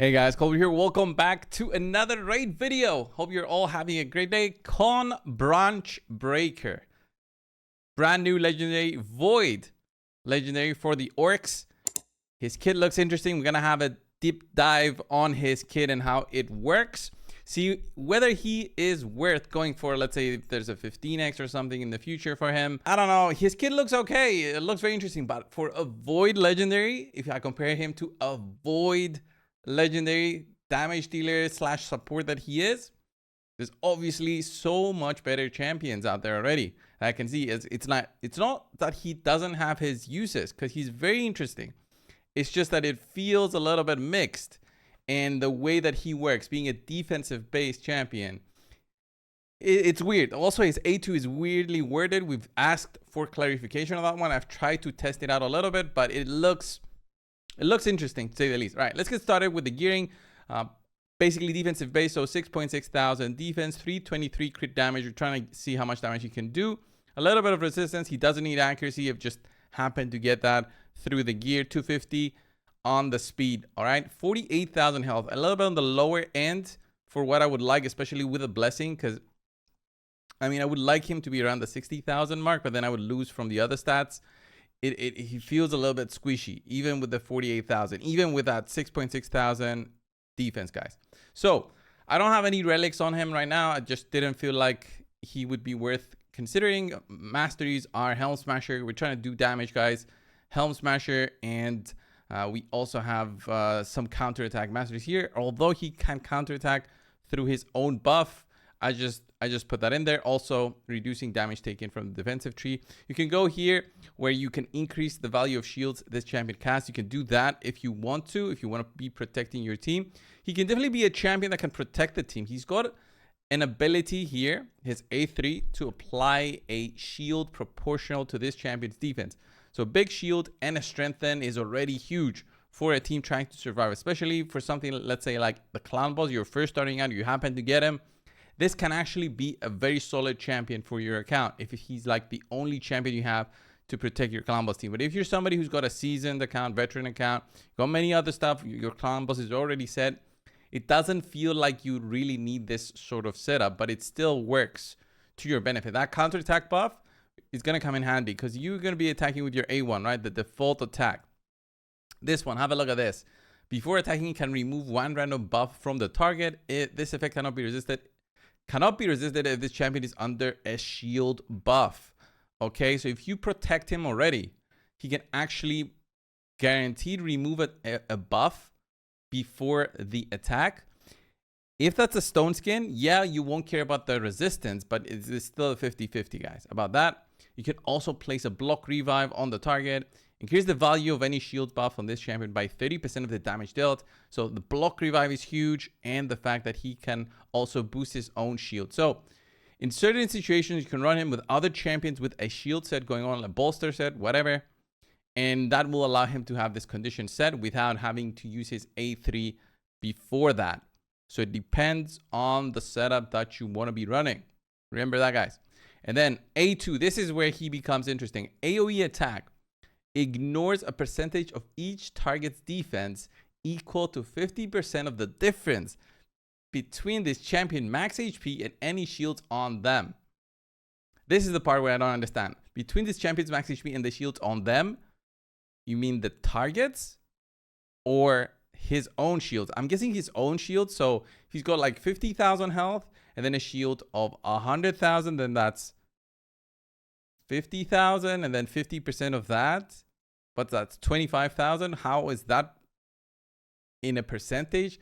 Hey guys, Colby here. Welcome back to another raid video. Hope you're all having a great day. Kawn Branch Breaker. Brand new legendary Void. Legendary for the Orcs. His kit looks interesting. We're going to have a deep dive on his kit and how it works. See whether he is worth going for. Let's say if there's a 15x or something in the future for him. I don't know. His kit looks okay. It looks very interesting. But for a Void legendary, if I compare him to a Void legendary damage dealer slash support that he is, there's obviously so much better champions out there already. I can see it's not that he doesn't have his uses, because he's very interesting. It's just that it feels a little bit mixed, and the way that he works, being a defensive based champion, it's weird. Also, his A2 is weirdly worded. We've asked for clarification on that one. I've tried to test it out a little bit, but it looks interesting, to say the least. All right, let's get started with the gearing. Basically defensive base, so 6.6 thousand defense, 323 crit damage. You're trying to see how much damage he can do. A little bit of resistance. He doesn't need accuracy. I've just happened to get that through the gear. 250 on the speed. All right, 48,000 health. A little bit on the lower end for what I would like, especially with a blessing, because I mean, I would like him to be around the 60,000 mark, but then I would lose from the other stats. He feels a little bit squishy, even with the 48,000, even with that 6.6 thousand defense, guys. So I don't have any relics on him right now. I just didn't feel like he would be worth considering. Masteries are Helm Smasher. We're trying to do damage, guys. Helm Smasher, and we also have some counterattack masteries here. Although he can counterattack through his own buff, I just put that in there. Also reducing damage taken from the defensive tree. You can go here where you can increase the value of shields this champion casts. You can do that if you want to be protecting your team. He can definitely be a champion that can protect the team. He's got an ability here, his A3, to apply a shield proportional to this champion's defense. So big shield and a strengthen is already huge for a team trying to survive, especially for something, let's say like the clown boss. You're first starting out, you happen to get him. This can actually be a very solid champion for your account if he's like the only champion you have to protect your clan boss team. But if you're somebody who's got a seasoned account, veteran account, got many other stuff, your clan boss is already set, it doesn't feel like you really need this sort of setup, but it still works to your benefit. That counterattack buff is going to come in handy because you're going to be attacking with your A1, right? The default attack. This one, have a look at this. Before attacking, you can remove one random buff from the target. This effect cannot be resisted. Cannot be resisted if this champion is under a shield buff. Okay, so if you protect him already, he can actually guaranteed remove a buff before the attack. If that's a stone skin, yeah, you won't care about the resistance, but it's still a 50-50, guys. About that, you can also place a block revive on the target. Increase the value of any shield buff on this champion by 30% of the damage dealt. So the block revive is huge, and the fact that he can also boost his own shield. So in certain situations, you can run him with other champions with a shield set going on, a bolster set, whatever. And that will allow him to have this condition set without having to use his A3 before that. So it depends on the setup that you want to be running. Remember that, guys. And then A2, this is where he becomes interesting. AoE attack ignores a percentage of each target's defense equal to 50% of the difference between this champion max HP and any shields on them. This is the part where I don't understand. Between this champion's max HP and the shields on them, you mean the targets or his own shields? I'm guessing his own shield. So he's got like 50,000 health and then a shield of 100,000, then that's 50,000, and then 50% of that, but that's 25,000. How is that in a percentage?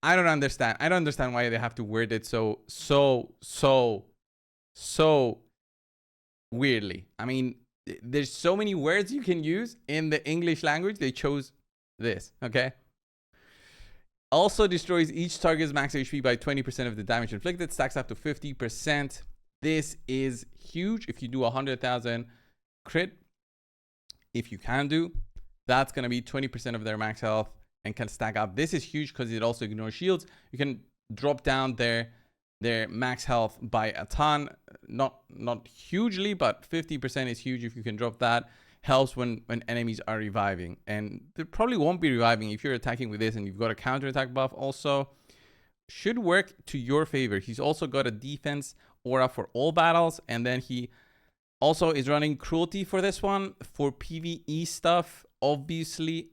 I don't understand. I don't understand why they have to word it so weirdly. I mean, there's so many words you can use in the English language. They chose this, okay? Also destroys each target's max HP by 20% of the damage inflicted, stacks up to 50%. This is huge. If you do 100,000 crit, if you can do, that's going to be 20% of their max health and can stack up. This is huge because it also ignores shields. You can drop down their max health by a ton. Not hugely, but 50% is huge if you can drop that. helps when enemies are reviving. And they probably won't be reviving if you're attacking with this and you've got a counterattack buff also. Should work to your favor. He's also got a defense aura for all battles, and then he also is running cruelty for this one for PvE stuff. Obviously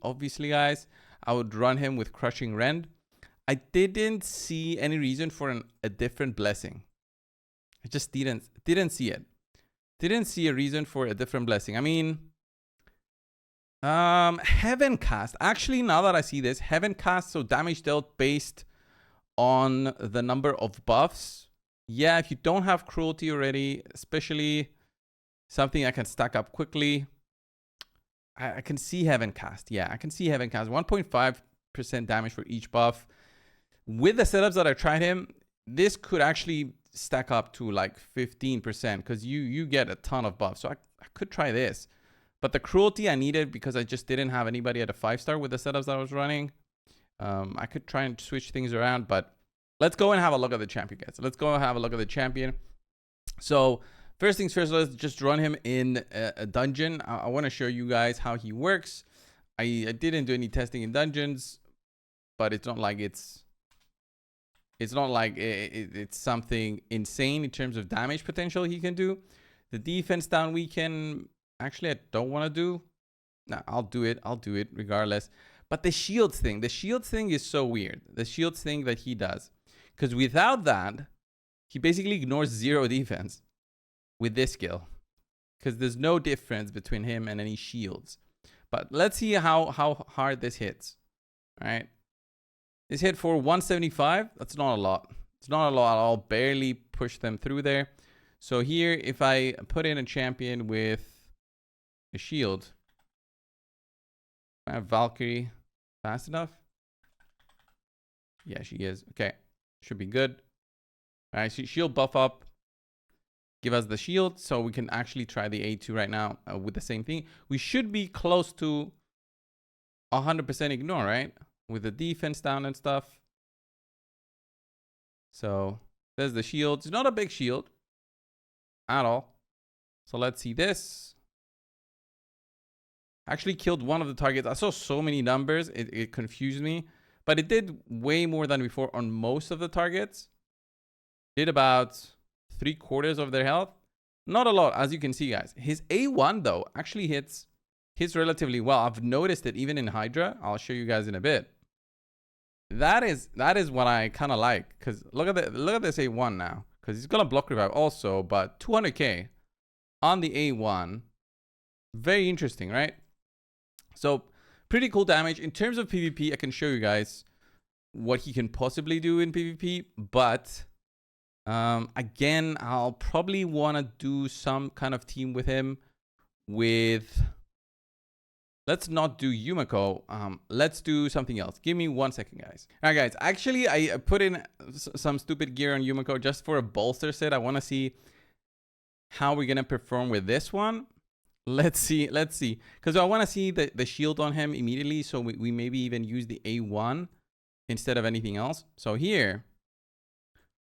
guys, I would run him with crushing rend. I didn't see any reason for a different blessing. I just didn't see it. Didn't see a reason for a different blessing. I mean, heaven cast. Actually, now that I see this, heaven cast, so damage dealt based on the number of buffs. Yeah, if you don't have cruelty already, especially something I can stack up quickly, I can see heaven cast. Yeah, I can see heaven cast. 1.5% damage for each buff. With the setups that I tried him, this could actually stack up to like 15% because you get a ton of buffs. So I could try this. But the cruelty I needed because I just didn't have anybody at a 5-star with the setups that I was running. I could try and switch things around, but let's go and have a look at the champion, guys. Let's go and have a look at the champion. So first things first, let's just run him in a dungeon. I want to show you guys how he works. I didn't do any testing in dungeons, but it's not like it's something insane in terms of damage potential he can do. The defense down weaken, actually I don't want to do. No, I'll do it regardless. But the shields thing is so weird. The shields thing that he does, because without that, he basically ignores 0 defense with this skill, because there's no difference between him and any shields. But let's see how hard this hits. All right. This hit for 175. That's not a lot. It's not a lot. I'll barely push them through there. So here, if I put in a champion with a shield, I have Valkyrie fast enough. Yeah, she is. Okay. Should be good. All right. So shield buff up. Give us the shield so we can actually try the A2 right now with the same thing. We should be close to 100% ignore, right? With the defense down and stuff. So there's the shield. It's not a big shield at all. So let's see this. Actually killed one of the targets. I saw so many numbers. It confused me. But it did way more than before on most of the targets. Did about 3/4 of their health. Not a lot, as you can see, guys. His A1, though, actually hits relatively well. I've noticed it even in Hydra. I'll show you guys in a bit. That is what I kind of like, because look at this A1 now, because he's gonna block revive also, but 200k on the A1, very interesting, right? So pretty cool damage. In terms of PvP, I can show you guys what he can possibly do in PvP, but again, I'll probably want to do some kind of team with him with, let's not do Yumiko. Let's do something else. Give me 1 second, guys. All right, guys. Actually, I put in some stupid gear on Yumiko just for a bolster set. I want to see how we're going to perform with this one. Let's see. Because I want to see the shield on him immediately. So we maybe even use the A1 instead of anything else. So here,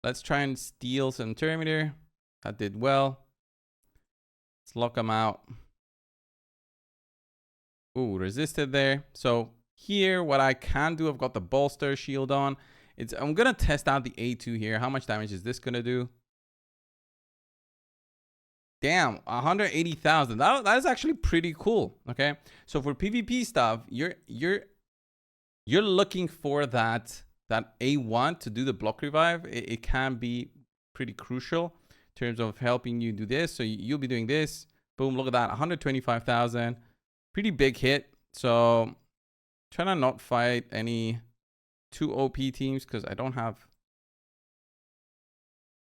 let's try and steal some Terminator. That did well. Let's lock him out. Ooh, resisted there. So here, what I can do, I've got the bolster shield on. I'm going to test out the A2 here. How much damage is this going to do? Damn, 180,000. That is actually pretty cool. Okay. So for PvP stuff, you're looking for that A1 to do the block revive. It can be pretty crucial in terms of helping you do this. So you'll be doing this. Boom, look at that. 125,000. Pretty big hit. So try to not fight any too OP teams because I don't have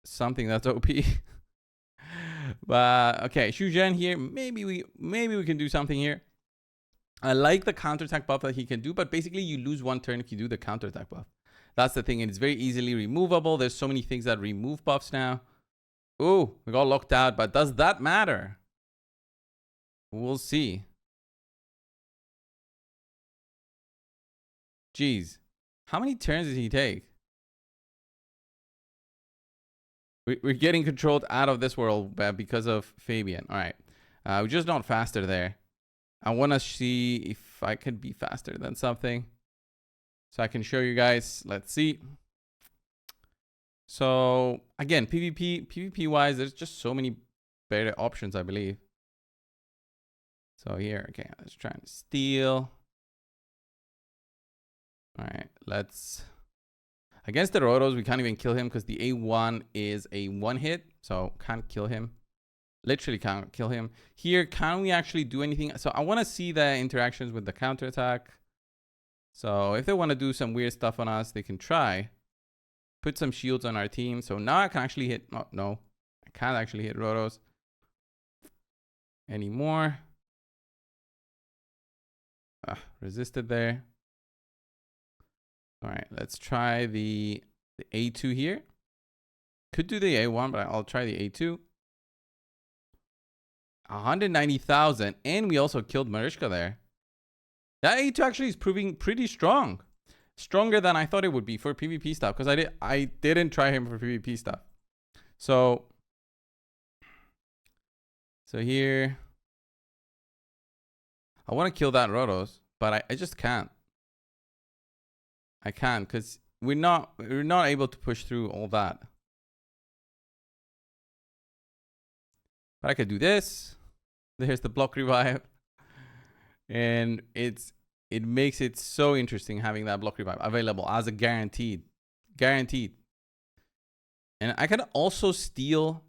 something that's OP. But okay, Shuzhen here. Maybe we can do something here. I like the counterattack buff that he can do, but basically you lose 1 turn if you do the counterattack buff. That's the thing, and it's very easily removable. There's so many things that remove buffs now. Ooh, we got locked out, but does that matter? We'll see. Jeez, how many turns did he take? We're getting controlled out of this world because of Fabian. All right, we're just not faster there. I want to see if I could be faster than something. So I can show you guys. Let's see. So again, PvP wise, there's just so many better options, I believe. So here, okay, let's try and steal. All right, let's. Against the Rotos, we can't even kill him because the A1 is a one hit. So can't kill him. Literally can't kill him. Here, can we actually do anything? So I want to see the interactions with the counterattack. So if they want to do some weird stuff on us, they can try. Put some shields on our team. So now I can actually hit... Oh, no, I can't actually hit Rotos anymore. Resisted there. All right, let's try the A2 here. Could do the A1, but I'll try the A2. 190,000, and we also killed Marishka there. That A2 actually is proving pretty strong. Stronger than I thought it would be for PvP stuff, because I didn't try him for PvP stuff. So here, I want to kill that Rotos, but I just can't. I can't because we're not able to push through all that. But I could do this. There's the block revive. And it makes it so interesting having that block revive available as a guaranteed. And I can also steal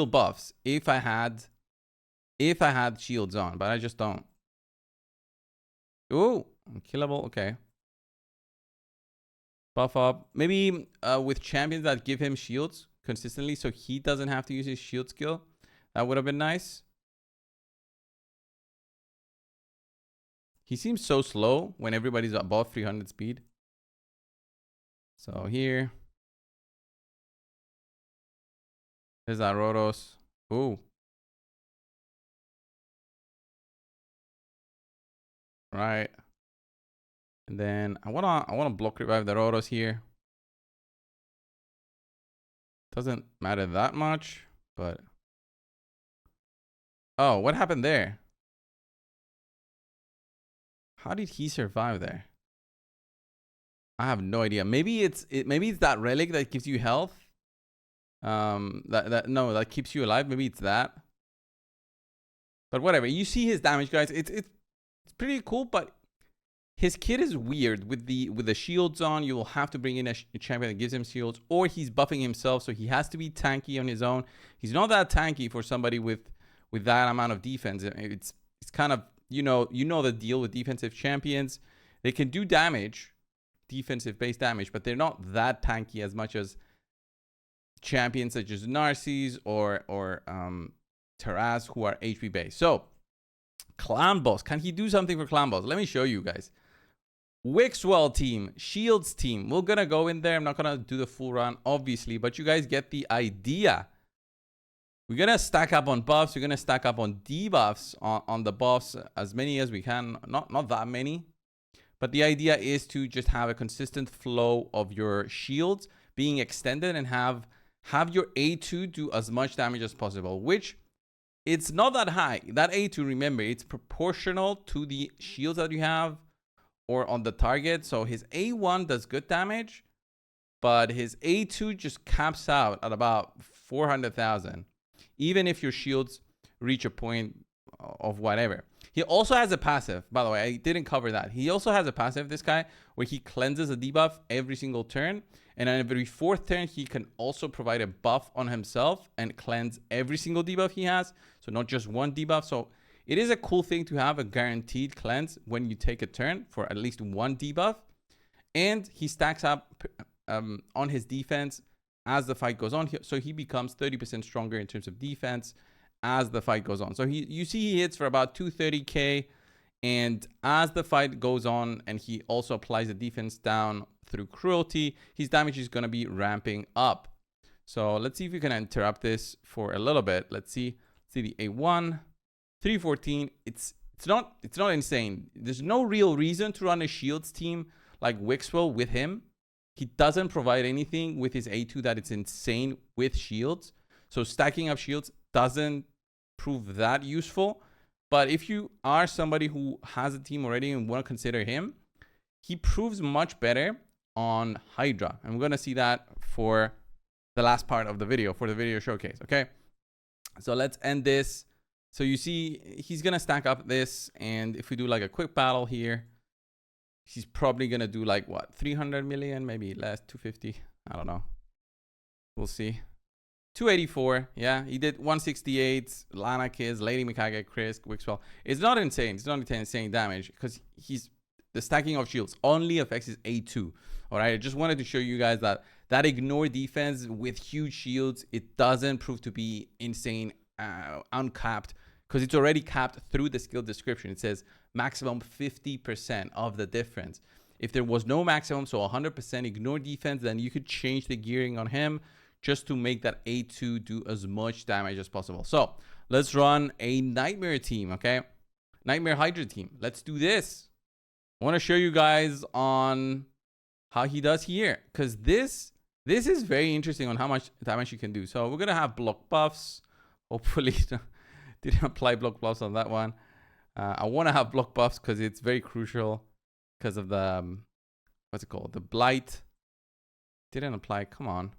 buffs if I had shields on, but I just don't. Ooh, unkillable, okay. Buff up. Maybe with champions that give him shields consistently so he doesn't have to use his shield skill. That would have been nice. He seems so slow when everybody's above 300 speed. So here. There's that Rotos. Ooh. Right. And then I wanna block revive the Rotos here. Doesn't matter that much, but oh, what happened there? How did he survive there? I have no idea. Maybe it's that relic that gives you health. That keeps you alive. Maybe it's that. But whatever. You see his damage, guys. It's pretty cool, but his kit is weird with the shields on. You will have to bring in a champion that gives him shields, or he's buffing himself, so he has to be tanky on his own. He's not that tanky for somebody with that amount of defense. It's kind of, you know the deal with defensive champions. They can do damage, defensive based damage, but they're not that tanky as much as champions such as Narcissus or Taraz, who are HP based. So clan boss, can he do something for clan boss? Let me show you guys. Wixwell team, Shields team. We're gonna go in there. I'm not gonna do the full run, obviously, but you guys get the idea. We're gonna stack up on buffs. We're gonna stack up on debuffs on the buffs, as many as we can. Not that many, but the idea is to just have a consistent flow of your shields being extended and have your A2 do as much damage as possible, which it's not that high. That A2, remember, it's proportional to the shields that you have or on the target. So his A1 does good damage, but his A2 just caps out at about 400,000, even if your shields reach a point of whatever. He also has a passive, by the way. I didn't cover that. He also has a passive, this guy, where he cleanses a debuff every single turn. And on every fourth turn, he can also provide a buff on himself and cleanse every single debuff he has. So not just one debuff. So it is a cool thing to have a guaranteed cleanse when you take a turn for at least one debuff. And he stacks up on his defense as the fight goes on. So he becomes 30% stronger in terms of defense as the fight goes on. So you see he hits for about 230k. And as the fight goes on and he also applies the defense down through cruelty, his damage is going to be ramping up. So let's see if we can interrupt this for a little bit. Let's see the A1, 314. It's not insane. There's no real reason to run a shields team like Wixwell with him. He doesn't provide anything with his A2 that it's insane with shields. So stacking up shields doesn't prove that useful. But if you are somebody who has a team already and want to consider him, he proves much better on Hydra. And we're going to see that for the last part of the video, for the video showcase. Okay. So let's end this. So you see, he's going to stack up this. And if we do like a quick battle here, he's probably going to do like what? 300 million, maybe less, 250. I don't know. We'll see. 284. Yeah, he did 168. Lana Kids, Lady Mikage, Chris, Wixwell. It's not insane. It's not insane damage because the stacking of shields only affects his A2. All right. I just wanted to show you guys that ignore defense with huge shields, it doesn't prove to be insane, uncapped, because it's already capped through the skill description. It says maximum 50% of the difference. If there was no maximum, so 100% ignore defense, then you could change the gearing on him just to make that A2 do as much damage as possible. So let's run a Nightmare team, okay? Nightmare Hydra team. Let's do this. I want to show you guys on how he does here, because this is very interesting on how much damage you can do. So we're going to have block buffs. Hopefully didn't apply block buffs on that one. I want to have block buffs because it's very crucial because of the, what's it called? The blight. Didn't apply. Come on.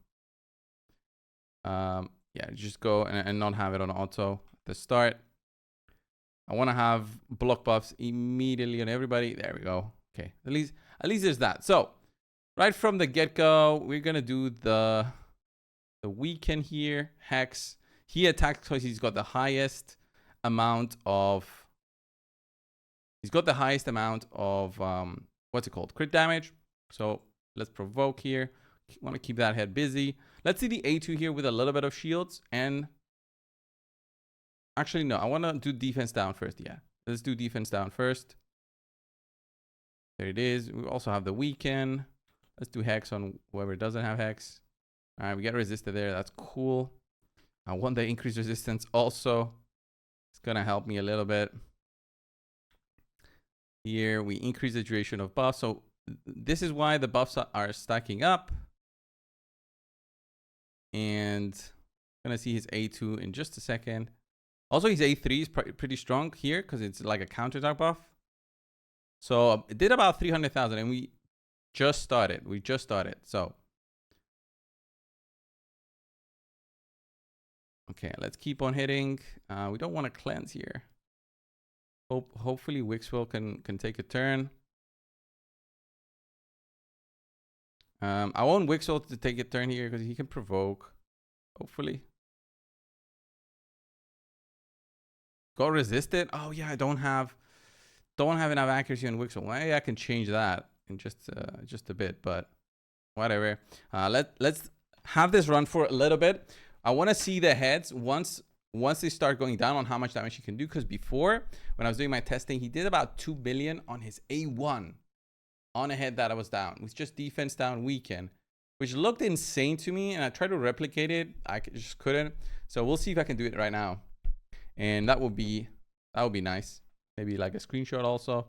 Yeah, just go and not have it on auto at the start. I want to have block buffs immediately on everybody. There we go. Okay, at least there's that. So right from the get-go, we're gonna do the weekend here. Hex. He attacks because he's got the highest amount of. He's got the highest amount of what's it called? Crit damage. So let's provoke here. Want to keep that head busy. Let's see the A2 here with a little bit of shields. And actually, no, I want to do defense down first. Yeah, let's do defense down first. There it is. We also have the weekend. Let's do hex on whoever doesn't have hex. All right, we get resisted there. That's cool. I want the increased resistance also. It's going to help me a little bit. Here, we increase the duration of buffs. So this is why the buffs are stacking up. And I'm going to see his A2 in just a second. Also, his A3 is pretty strong here because it's like a counter dark buff. So it did about 300,000 and we just started. So, okay, let's keep on hitting. We don't want to cleanse here. Hopefully Wixwell can take a turn. I want Wixwell to take a turn here because he can provoke. Hopefully. Got resisted. Oh yeah, I don't have enough accuracy on Wixwell. Maybe I can change that in just a bit, but whatever. Let's have this run for a little bit. I want to see the heads once they start going down on how much damage he can do. Because before, when I was doing my testing, he did about 2 billion on his A1 on a head that I was down with just defense down weekend, which looked insane to me. And I tried to replicate it. I just couldn't. So we'll see if I can do it right now. And that would be nice. Maybe like a screenshot also.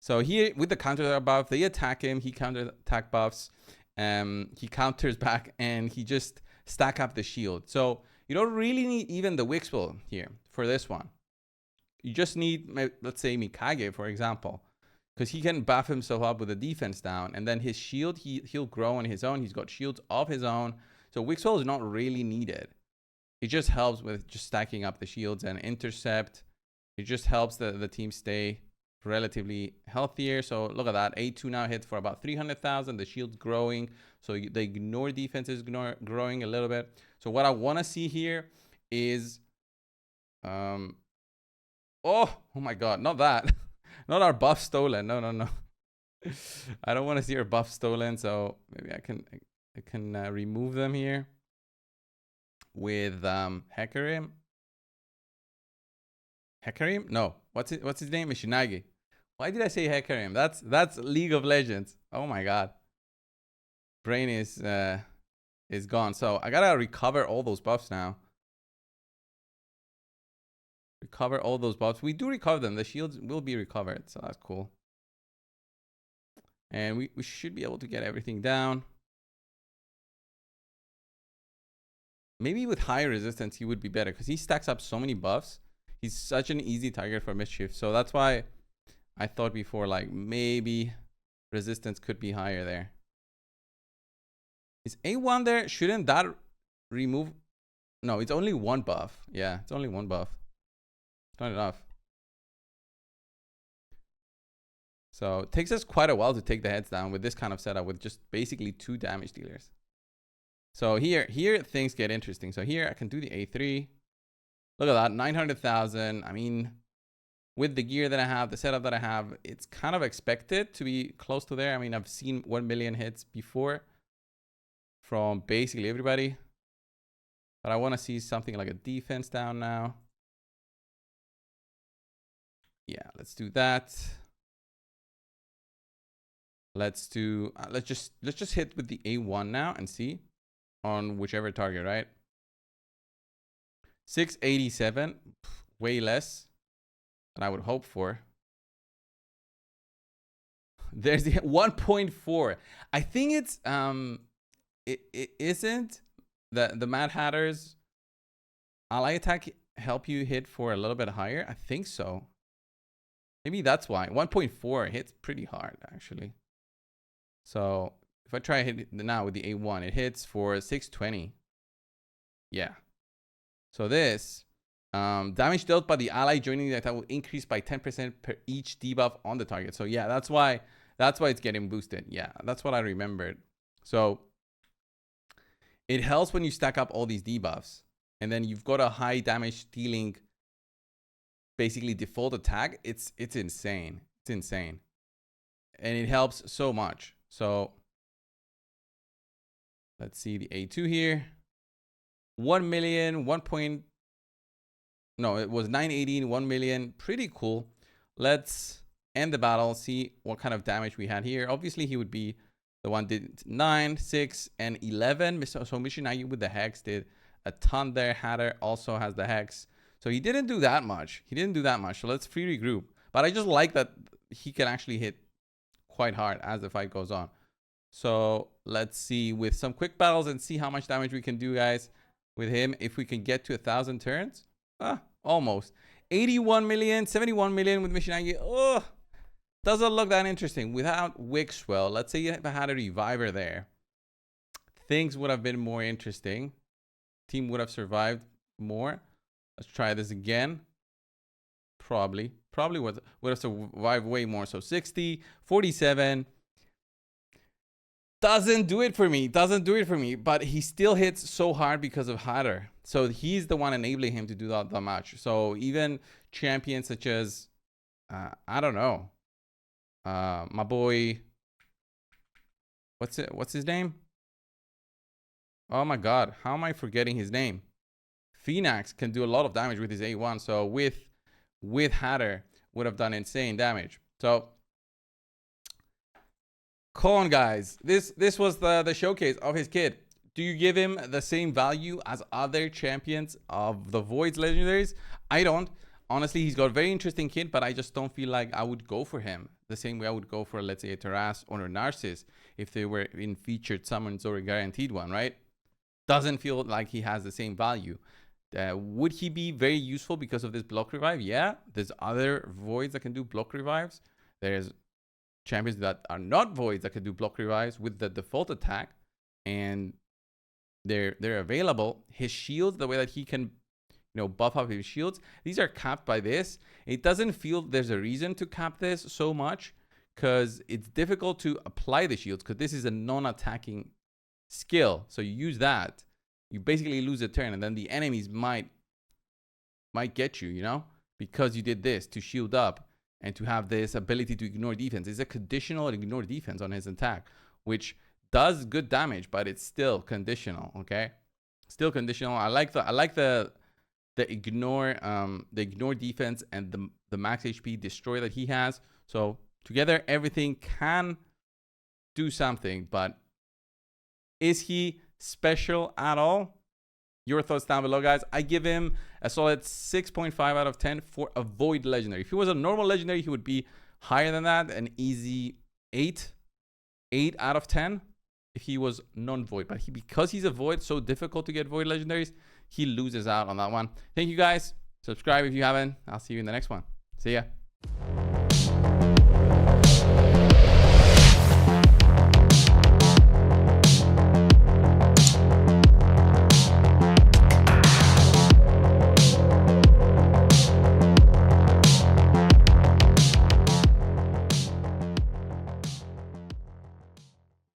So here with the counter buff, they attack him. He counter attack buffs. He counters back and he just stack up the shield. So you don't really need even the Wixwell here for this one. You just need, let's say Mikage, for example, because he can buff himself up with the defense down. And then his shield, he'll grow on his own. He's got shields of his own. So Wixwell is not really needed. It just helps with just stacking up the shields and intercept. It just helps the team stay relatively healthier. So look at that. A2 now hits for about 300,000. The shield's growing. So the ignore defense is growing a little bit. So what I want to see here is, oh my God, not that. Not our buff stolen. No. I don't want to see our buff stolen. So maybe I can remove them here with Hecarim. Hecarim? No. What's his name? Ishinagi. Why did I say Hecarim? That's League of Legends. Oh my God. Brain is gone. So I gotta recover all those buffs now. Recover all those buffs. We do recover them. The shields will be recovered. So that's cool. And we should be able to get everything down. Maybe with higher resistance, he would be better because he stacks up so many buffs. He's such an easy target for mischief. So that's why I thought before, like, maybe resistance could be higher there. Is A1 there? Shouldn't that remove? No, it's only one buff. Yeah, it's only one buff. It's not enough. So it takes us quite a while to take the heads down with this kind of setup with just basically 2 damage dealers. So here things get interesting. So here I can do the A3. Look at that, 900,000. I mean, with the gear that I have, the setup that I have, it's kind of expected to be close to there. I mean, I've seen 1 million hits before from basically everybody. But I want to see something like a defense down now. Yeah, let's do that. Let's do, let's just hit with the A1 now and see on whichever target, right? 687, way less than I would hope for. There's the 1.4. I think it's it isn't the Mad Hatter's ally attack help you hit for a little bit higher. I think so. Maybe that's why 1.4 hits pretty hard actually. So if I try to hit it now with the A1, it hits for 620. Yeah. So this damage dealt by the ally joining the attack will increase by 10% per each debuff on the target. So yeah, that's why it's getting boosted. Yeah, that's what I remembered. So it helps when you stack up all these debuffs and then you've got a high damage dealing basically default attack. It's insane. It's insane. And it helps so much. So let's see the A2 here. 1 million, no, it was 918, 1 million. Pretty cool. Let's end the battle, see what kind of damage we had here. Obviously, he would be the one did 9, 6, and 11. So Mishinagi with the Hex did a ton there. Hatter also has the Hex. So he didn't do that much. So let's free regroup. But I just like that he can actually hit quite hard as the fight goes on. So let's see with some quick battles and see how much damage we can do, guys, with him. If we can get to 1,000 turns. Almost 81 million, 71 million with Mishinagi. Oh, doesn't look that interesting without Wixwell. Let's say if I had a reviver there, things would have been more interesting. Team would have survived more. Let's try this again. Probably would have survived way more. So 60, 47. Doesn't do it for me. But he still hits so hard because of Hydra. So he's the one enabling him to do that much. So even champions such as, I don't know, my boy, what's his name? Oh my God, how am I forgetting his name? Phoenix can do a lot of damage with his A1. So with Hydra would have done insane damage. So Kawn, guys, this was the showcase of his kid. Do you give him the same value as other champions of the Voids legendaries? I don't. Honestly, he's got a very interesting kit, but I just don't feel like I would go for him the same way I would go for, let's say, a Taras or a Narcissus if they were in featured summons or a guaranteed one, right? Doesn't feel like he has the same value. Would he be very useful because of this block revive? Yeah, there's other Voids that can do block revives. There's champions that are not Voids that can do block revives with the default attack, and they're available. His shields, the way that he can, buff up his shields, these are capped by this. It doesn't feel there's a reason to cap this so much because it's difficult to apply the shields because this is a non-attacking skill. So you use that, you basically lose a turn, and then the enemies might get you, because you did this to shield up and to have this ability to ignore defense. It's a conditional ignore defense on his attack, which does good damage, but it's still conditional. Okay, still conditional. I like the ignore defense and the max HP destroy that he has. So together everything can do something, but is he special at all? Your thoughts down below, guys. I give him a solid 6.5 out of 10 for a Void legendary. If he was a normal legendary, he would be higher than that, an easy 8 out of 10 if he was non-Void. But because he's a Void, so difficult to get Void legendaries, he loses out on that one. Thank you, guys. Subscribe if you haven't. I'll see you in the next one. See ya.